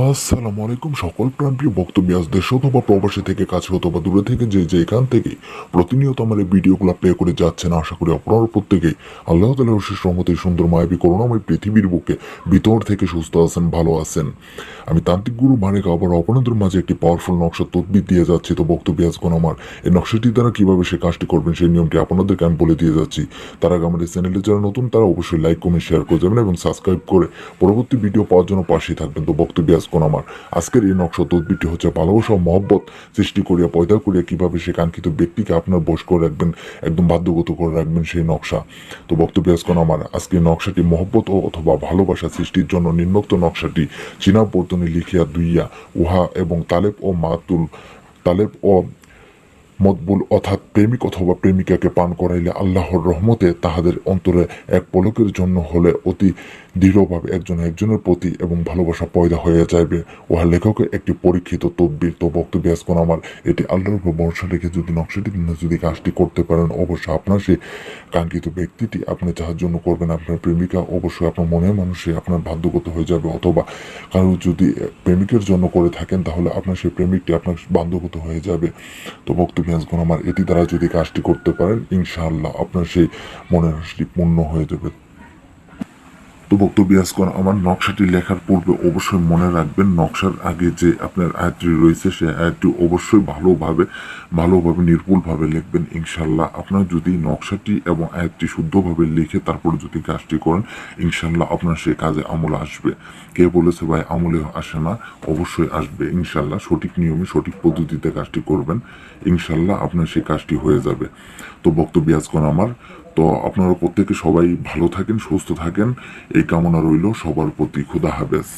আসসালামু আলাইকুম সকল প্রাণপ্রিয় বক্তব্য দেশ অথবা প্রবাসী থেকে কাছে অথবা দূরে থেকে যে এখান থেকে প্রতিনিয়ত আমার এই ভিডিওগুলো প্লে করে যাচ্ছেন, আশা করি আপনারা প্রত্যেকেই আল্লাহ তাআলার অশেষ রহমতে সুন্দর মায়াবী করুণাময় পৃথিবীর বুকে ভিতর থেকে সুস্থ আছেন, ভালো আছেন। আমি তান্ত্রিক গুরু মানিক আবার আপনাদের মাঝে একটি পাওয়ারফুল নকশা তদবির দিয়ে যাচ্ছি। তো বক্তব্য আজকে আমার এই নকশাটি দ্বারা কিভাবে সে কাজটি করবেন সেই নিয়মটি আপনাদেরকে আমি বলে দিয়ে যাচ্ছি। তার আগে আমাদের চ্যানেলে যারা নতুন তারা অবশ্যই লাইক কমেন্ট শেয়ার করে যাবেন এবং সাবস্ক্রাইব করে পরবর্তী ভিডিও পাওয়ার জন্য পাশেই থাকবেন। তো বক্তব্য আজকে আমার আজকের এই নকশা তদবিরটি হচ্ছে ভালোবাসা ও মহব্বত সৃষ্টি করিয়া পয়দা করিয়া কিভাবে সে কাঙ্ক্ষিত ব্যক্তিকে আপনার বশ করে রাখবেন, একদম বাধ্যগত করে রাখবেন সেই নকশা। তো বক্তব্য আজকে আমার আজকের নকশাটি মহব্বত ও অথবা ভালোবাসা সৃষ্টির জন্য নিম্নোক্ত নকশাটি চীনা বর্তনে লিখিয়া দুইয়া উহা এবং তালেব ও মাতুল তালেব ও মতবুল অর্থাৎ প্রেমিক অথবা প্রেমিকাকে পান করাইলে আল্লাহর রহমতে তাহাদের অন্তরে এক পলকের জন্য হলে অতি দৃঢ়ভাবে একজন একজনের প্রতি এবং ভালোবাসা পয়দা হয়ে যাইবে। উহা লেখকের একটি পরীক্ষিত তদবির। তো বক্তব্য আজকে আমার এটি আল্লাহর উপর ভরসা রেখে যদি নকশাটি যদি কাজটি করতে পারেন, অবশ্যই আপনার সেই কাঙ্ক্ষিত ব্যক্তিটি আপনি যাহার জন্য করবেন, আপনার প্রেমিকা অবশ্যই আপনার মনের মানুষই আপনার বাধ্যগত হয়ে যাবে। অথবা কারো যদি প্রেমিকের জন্য করে থাকেন তাহলে আপনার সেই প্রেমিকটি আপনার বাধ্যগত হয়ে যাবে। তো বক্তব্য আজকে আমার এটি দ্বারা যদি কাজটি করতে পারেন, ইনশাআল্লাহ আপনার সেই মনের আশাটি পূর্ণ হয়ে যাবে। তো বক্তব্য আজকে আমার নকশাটি লেখার পূর্বে অবশ্যই মনে রাখবেন নকশার আগে যে আপনার আয়াতটি রয়েছে সেই আয়াতটি অবশ্যই ভালোভাবে নির্ভুলভাবে লিখবেন। ইনশাল্লাহ আপনার যদি নকশাটি এবং আয়াতটি শুদ্ধভাবে লিখে তারপর যদি কাজটি করেন, ইনশাল্লাহ আপনার সেই কাজে আমল আসবে। কে বলেছে ভাই আমলে আসে না? অবশ্যই আসবে ইনশাল্লাহ। সঠিক নিয়মে সঠিক পদ্ধতিতে কাজটি করবেন, ইনশাল্লাহ আপনার সেই কাজটি হয়ে যাবে। তো বক্তব্য আজকে আমার তো আপনারা প্রত্যেকে সবাই ভালো থাকেন, সুস্থ থাকেন, এই কামনা রইল সবার প্রতি। খুদা হাফেজ।